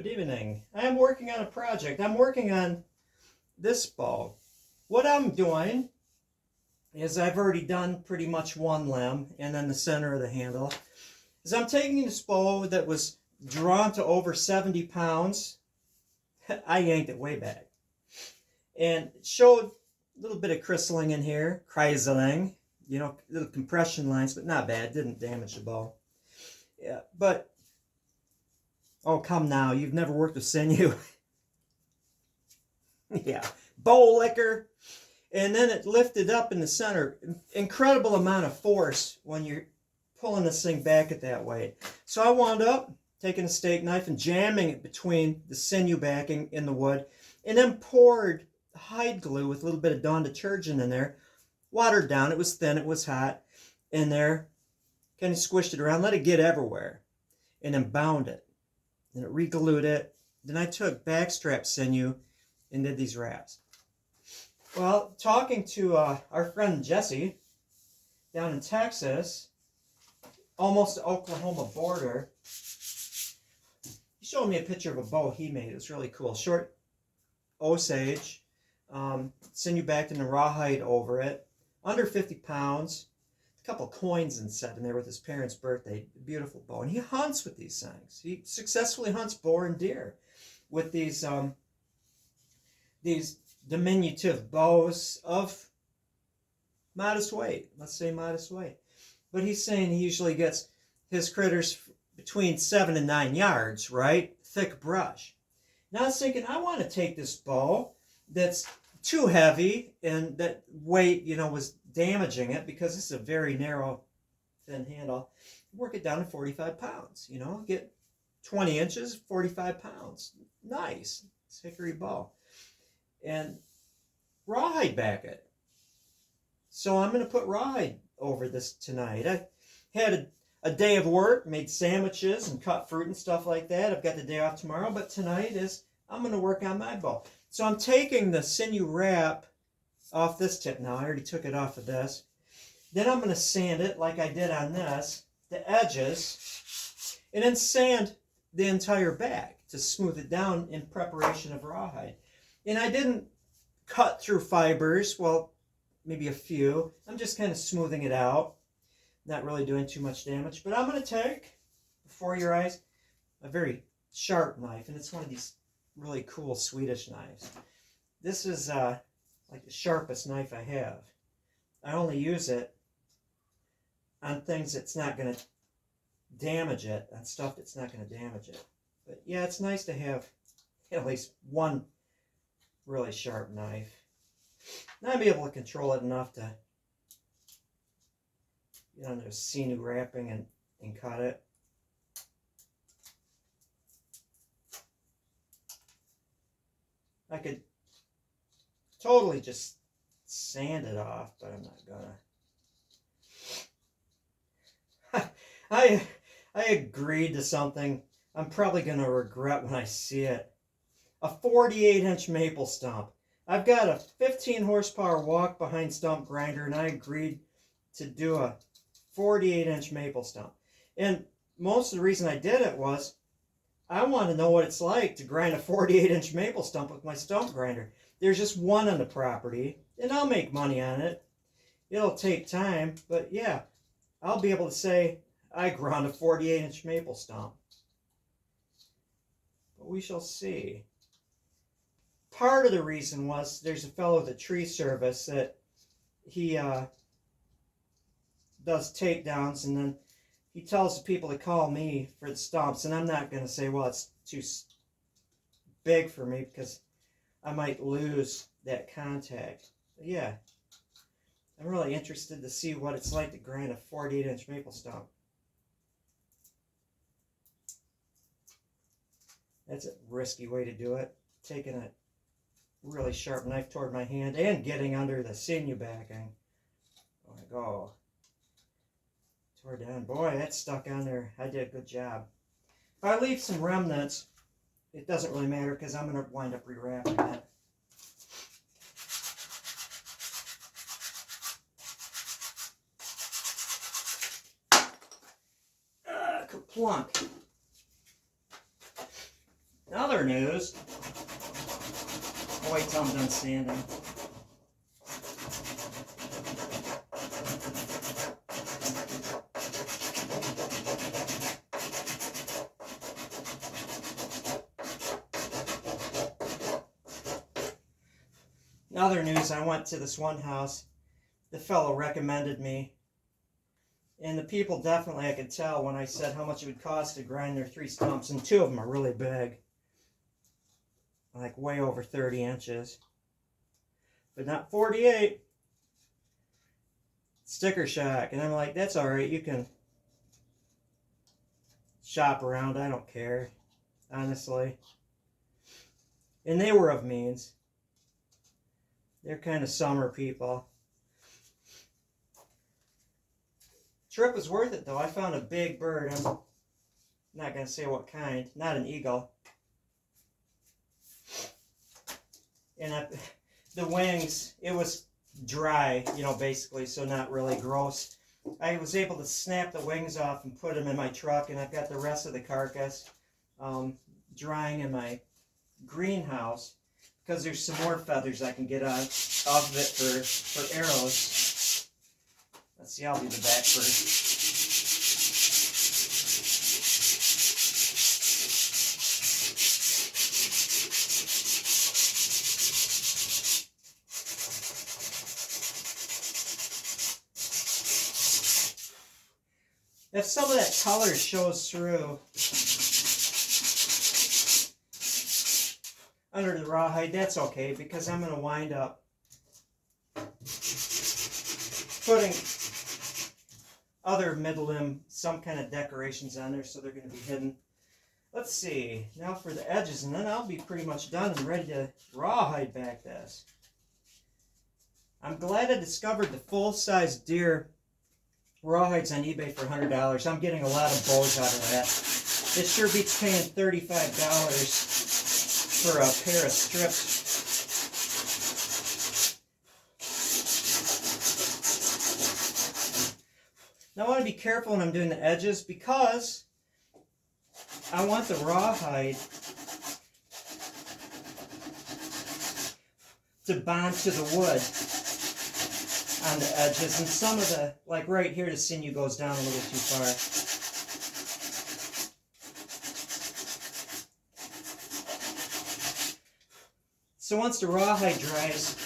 Good evening. I am working on a project. I'm working on this bow. What I'm doing is I've already done pretty much one limb and then the center of the handle. Is I'm taking this bow that was drawn to over 70 pounds. I yanked it way back. And it showed a little bit of crystalling in here, chrysaling, little compression lines, but not bad. Didn't damage the bow. Yeah, but oh, come now. You've never worked with sinew. Yeah. Bow licker. And then it lifted up in the center. Incredible amount of force when you're pulling this thing back at that weight. So I wound up taking a steak knife and jamming it between the sinew backing in the wood. And then poured hide glue with a little bit of Dawn detergent in there. Watered down. It was thin. It was hot in there. Kind of squished it around. Let it get everywhere. And then bound it. And it re-glued it. Then I took backstrap sinew and did these wraps. Well, talking to our friend Jesse down in Texas, almost the Oklahoma border, he showed me a picture of a bow he made. It was really cool. Short Osage, sinew backed and a rawhide over it, under 50 pounds. A couple coins and set in there with his parents' birthday. Beautiful bow. And he hunts with these things. He successfully hunts boar and deer with these diminutive bows of modest weight. Let's say modest weight. But he's saying he usually gets his critters between 7 and 9 yards, right? Thick brush. Now I was thinking, I want to take this bow that's too heavy and that weight, was damaging it because this is a very narrow, thin handle. Work it down to 45 pounds, get 20 inches, 45 pounds. Nice. It's hickory bow. And rawhide back it. So I'm going to put rawhide over this tonight. I had a day of work, made sandwiches and cut fruit and stuff like that. I've got the day off tomorrow, but tonight I'm going to work on my bow. So I'm taking the sinew wrap off this tip now. I already took it off of this. Then I'm going to sand it like I did on this, the edges, and then sand the entire back to smooth it down in preparation of rawhide. And I didn't cut through fibers, well, maybe a few. I'm just kind of smoothing it out, not really doing too much damage. But I'm going to take, before your eyes, a very sharp knife, and it's one of these really cool Swedish knives. This is like the sharpest knife I have. I only use it on things that's not going to damage it, on stuff that's not going to damage it. But yeah, it's nice to have at least one really sharp knife. Now I'll be able to control it enough to, there's sinew wrapping and cut it. I could totally just sand it off, but I'm not gonna. I agreed to something I'm probably gonna regret when I see it. A 48-inch maple stump. I've got a 15 horsepower walk behind stump grinder, and I agreed to do a 48-inch maple stump. And most of the reason I did it was I want to know what it's like to grind a 48-inch maple stump with my stump grinder. There's just one on the property, and I'll make money on it. It'll take time, but yeah, I'll be able to say I ground a 48-inch maple stump. But we shall see. Part of the reason was there's a fellow at the tree service that he does takedowns, and then he tells the people to call me for the stumps, and I'm not going to say, well, it's too big for me because I might lose that contact. But yeah, I'm really interested to see what it's like to grind a 48-inch maple stump. That's a risky way to do it. Taking a really sharp knife toward my hand and getting under the sinew backing. Oh my God. Tore down. Boy, that's stuck on there. I did a good job. If I leave some remnants, it doesn't really matter because I'm going to wind up rewrapping it. Kerplunk. other news, I'll wait till I'm done sanding. In other news, I went to this one house. The fellow recommended me. And the people definitely, I could tell when I said how much it would cost to grind their 3 stumps. And 2 of them are really big. Like way over 30 inches. But not 48. Sticker shock. And I'm like, that's alright. You can shop around. I don't care. Honestly. And they were of means. They're kind of summer people. Trip was worth it though. I found a big bird. I'm not going to say what kind. Not an eagle. And the wings, it was dry, you know, basically, so not really gross. I was able to snap the wings off and put them in my truck, and I've got the rest of the carcass drying in my greenhouse because there's some more feathers I can get off of it for arrows. Let's see, I'll do the back first. If some of that color shows through under the rawhide, that's okay because I'm going to wind up putting other mid-limb, some kind of decorations on there, so they're going to be hidden. Let's see, now for the edges, and then I'll be pretty much done and ready to rawhide back this. I'm glad I discovered the full-size deer rawhides on eBay for $100. I'm getting a lot of bows out of that. It sure beats paying $35 for a pair of strips. Now I want to be careful when I'm doing the edges because I want the rawhide to bond to the wood on the edges, and some of the, like right here, the sinew goes down a little too far. So once the rawhide dries,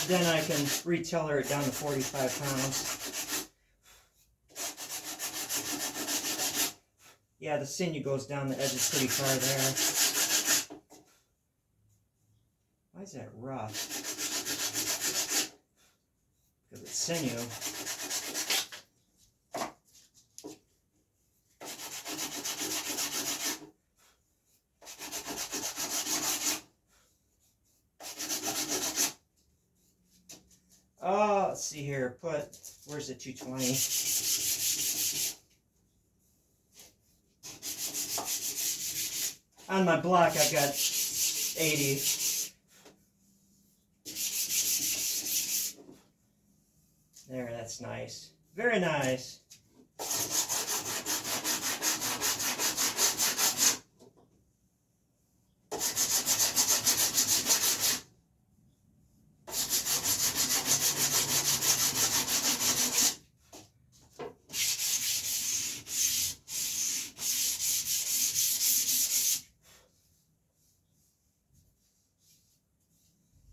then I can retailer it down to 45 pounds. Yeah, the sinew goes down the edges pretty far there. Why is that rough? Because it's sinew. Oh, let's see here. Where's the 220? On my block, I've got 80. There, that's nice. Very nice.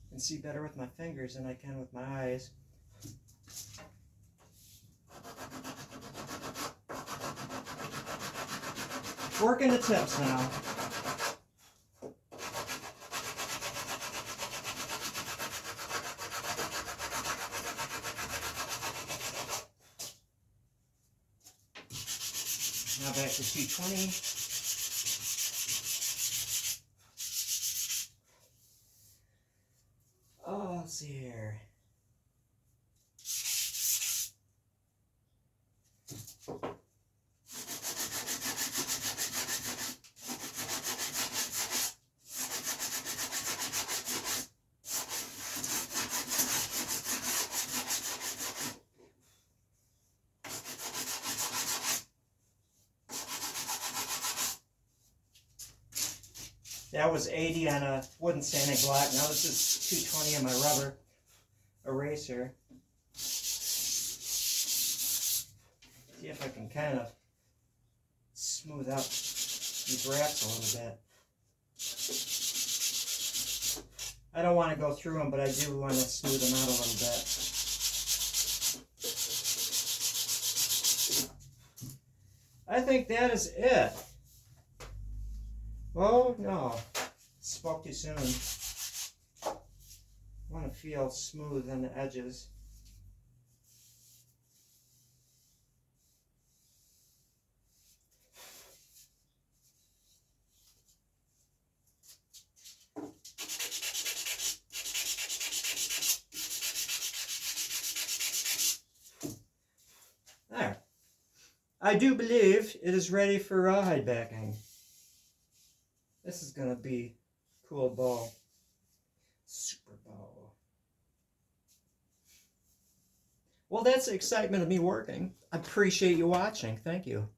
I can see better with my fingers than I can with my eyes. Working the tips now. Now back to 220. Oh, let's see here. That was 80 on a wooden sanding block. Now this is 220 on my rubber eraser. See if I can kind of smooth out these wraps a little bit. I don't want to go through them, but I do want to smooth them out a little bit. I think that is it. Oh, no. Spoke too soon. I want to feel smooth on the edges. There. I do believe it is ready for rawhide backing. This is going to be a cool bow. Super bow. Well, that's the excitement of me working. I appreciate you watching. Thank you.